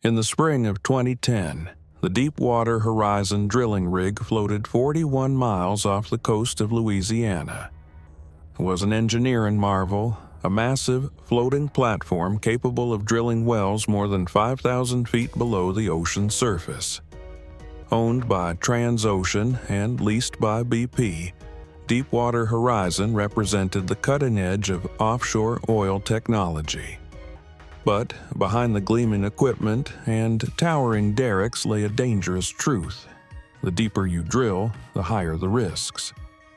In the spring of 2010, the Deepwater Horizon drilling rig floated 41 miles off the coast of Louisiana. It was an engineering marvel, a massive floating platform capable of drilling wells more than 5,000 feet below the ocean surface. Owned by Transocean and leased by BP, Deepwater Horizon represented the cutting edge of offshore oil technology. But behind the gleaming equipment and towering derricks lay a dangerous truth. The deeper you drill, the higher the risks.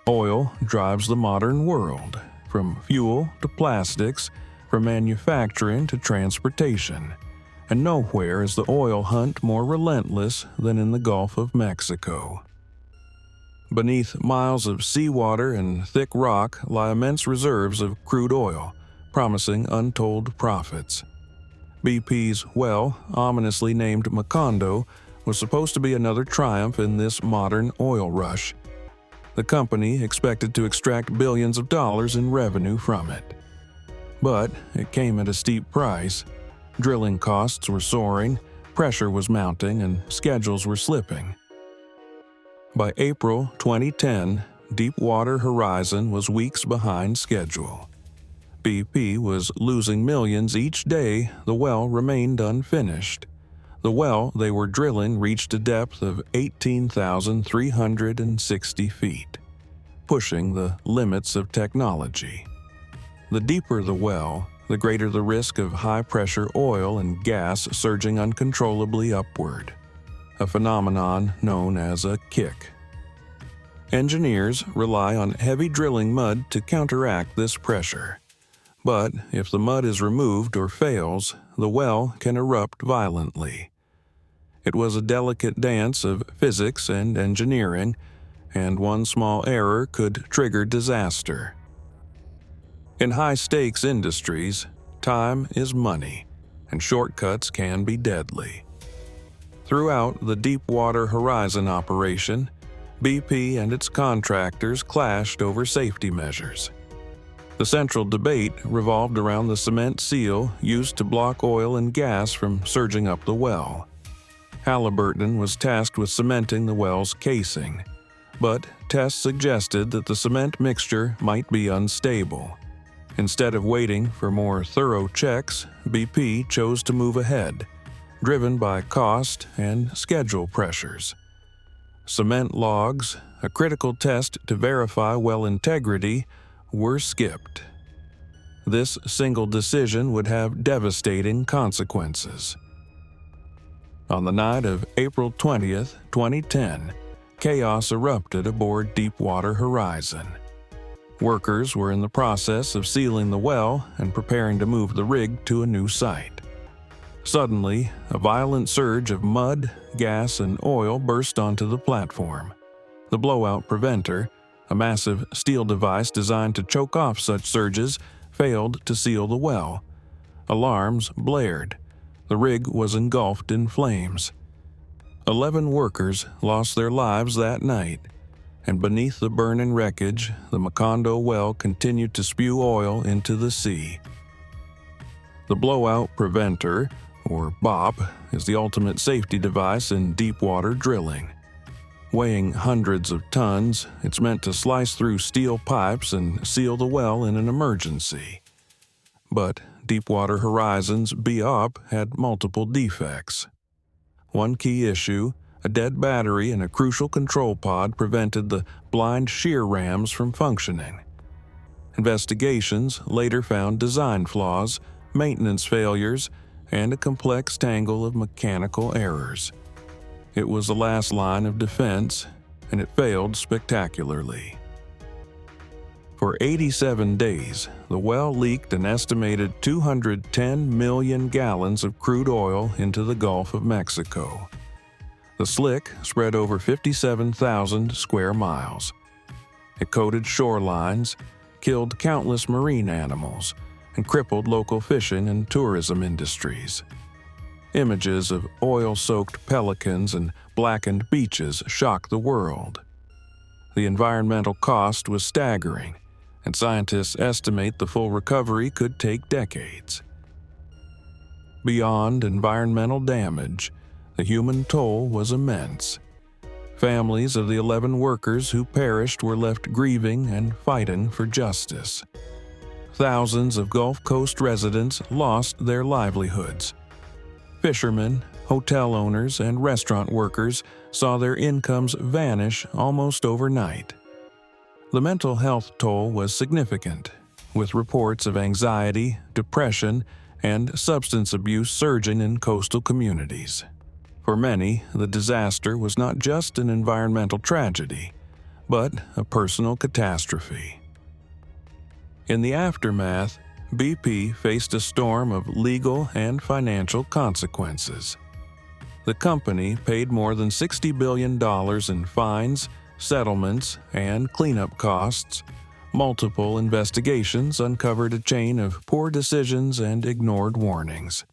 Oil drives the modern world, from fuel to plastics, from manufacturing to transportation. And nowhere is the oil hunt more relentless than in the Gulf of Mexico. Beneath miles of seawater and thick rock lie immense reserves of crude oil, promising untold profits. BP's well, ominously named Macondo, was supposed to be another triumph in this modern oil rush. The company expected to extract billions of dollars in revenue from it. But it came at a steep price. Drilling costs were soaring, pressure was mounting, and schedules were slipping. By April 2010, Deepwater Horizon was weeks behind schedule. BP was losing millions each day the well remained unfinished. The well they were drilling reached a depth of 18,360 feet, pushing the limits of technology. The deeper the well, the greater the risk of high-pressure oil and gas surging uncontrollably upward, a phenomenon known as a kick. Engineers rely on heavy drilling mud to counteract this pressure. But if the mud is removed or fails, the well can erupt violently. It was a delicate dance of physics and engineering, and one small error could trigger disaster. In high-stakes industries, time is money, and shortcuts can be deadly. Throughout the Deepwater Horizon operation, BP and its contractors clashed over safety measures. The central debate revolved around the cement seal used to block oil and gas from surging up the well. Halliburton was tasked with cementing the well's casing, but tests suggested that the cement mixture might be unstable. Instead of waiting for more thorough checks, BP chose to move ahead, driven by cost and schedule pressures. Cement logs, a critical test to verify well integrity, were skipped. This single decision would have devastating consequences. On the night of April 20th, 2010, chaos erupted aboard Deepwater Horizon. Workers were in the process of sealing the well and preparing to move the rig to a new site. Suddenly, a violent surge of mud, gas, and oil burst onto the platform. The blowout preventer, a massive steel device designed to choke off such surges, failed to seal the well. Alarms blared. The rig was engulfed in flames. 11 workers lost their lives that night, and beneath the burning wreckage, the Macondo well continued to spew oil into the sea. The blowout preventer, or BOP, is the ultimate safety device in deepwater drilling. Weighing hundreds of tons, it's meant to slice through steel pipes and seal the well in an emergency. But Deepwater Horizon's BOP had multiple defects. One key issue, a dead battery in a crucial control pod, prevented the blind shear rams from functioning. Investigations later found design flaws, maintenance failures, and a complex tangle of mechanical errors. It was the last line of defense, and it failed spectacularly. For 87 days, the well leaked an estimated 210 million gallons of crude oil into the Gulf of Mexico. The slick spread over 57,000 square miles. It coated shorelines, killed countless marine animals, and crippled local fishing and tourism industries. Images of oil-soaked pelicans and blackened beaches shocked the world. The environmental cost was staggering, and scientists estimate the full recovery could take decades. Beyond environmental damage, the human toll was immense. Families of the 11 workers who perished were left grieving and fighting for justice. Thousands of Gulf Coast residents lost their livelihoods. Fishermen, hotel owners, and restaurant workers saw their incomes vanish almost overnight. The mental health toll was significant, with reports of anxiety, depression, and substance abuse surging in coastal communities. For many, the disaster was not just an environmental tragedy, but a personal catastrophe. In the aftermath, BP faced a storm of legal and financial consequences. The company paid more than $60 billion in fines, settlements, and cleanup costs. Multiple investigations uncovered a chain of poor decisions and ignored warnings.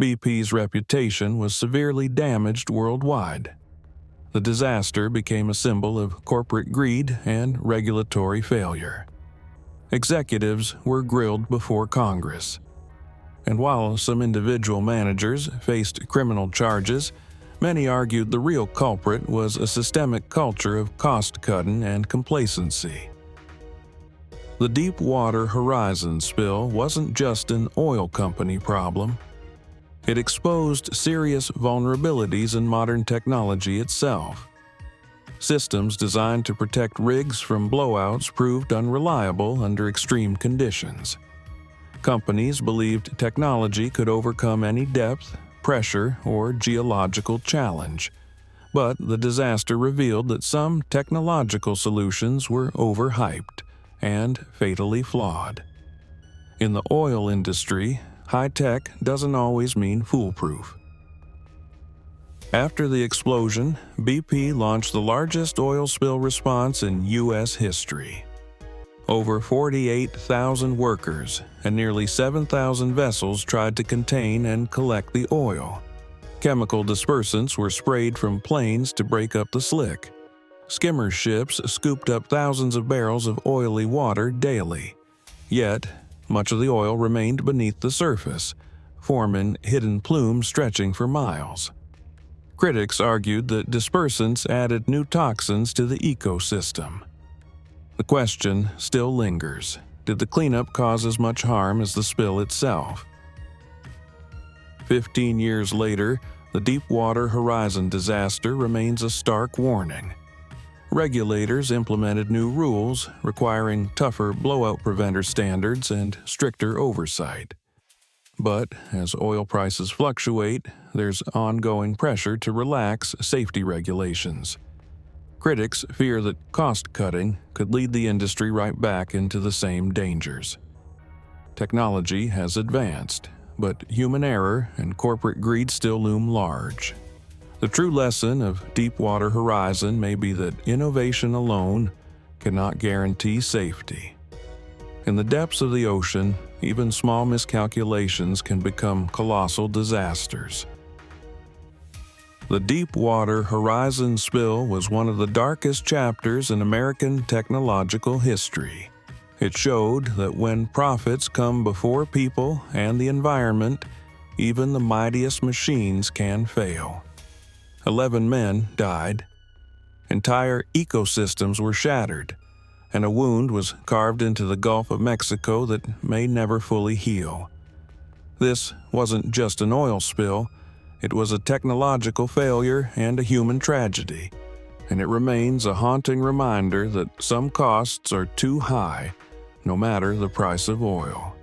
BP's reputation was severely damaged worldwide. The disaster became a symbol of corporate greed and regulatory failure. Executives were grilled before Congress. And while some individual managers faced criminal charges, many argued the real culprit was a systemic culture of cost-cutting and complacency. The Deepwater Horizon spill wasn't just an oil company problem. It exposed serious vulnerabilities in modern technology itself. Systems designed to protect rigs from blowouts proved unreliable under extreme conditions. Companies believed technology could overcome any depth, pressure, or geological challenge. But the disaster revealed that some technological solutions were overhyped and fatally flawed. In the oil industry, high-tech doesn't always mean foolproof. After the explosion, BP launched the largest oil spill response in U.S. history. Over 48,000 workers and nearly 7,000 vessels tried to contain and collect the oil. Chemical dispersants were sprayed from planes to break up the slick. Skimmer ships scooped up thousands of barrels of oily water daily. Yet, much of the oil remained beneath the surface, forming hidden plumes stretching for miles. Critics argued that dispersants added new toxins to the ecosystem. The question still lingers: did the cleanup cause as much harm as the spill itself? 15 years later, the Deepwater Horizon disaster remains a stark warning. Regulators implemented new rules requiring tougher blowout preventer standards and stricter oversight. But as oil prices fluctuate, there's ongoing pressure to relax safety regulations. Critics fear that cost-cutting could lead the industry right back into the same dangers. Technology has advanced, but human error and corporate greed still loom large. The true lesson of Deepwater Horizon may be that innovation alone cannot guarantee safety. In the depths of the ocean, even small miscalculations can become colossal disasters. The Deepwater Horizon spill was one of the darkest chapters in American technological history. It showed that when profits come before people and the environment, even the mightiest machines can fail. 11 men died. Entire ecosystems were shattered, and a wound was carved into the Gulf of Mexico that may never fully heal. This wasn't just an oil spill, it was a technological failure and a human tragedy, and it remains a haunting reminder that some costs are too high, no matter the price of oil.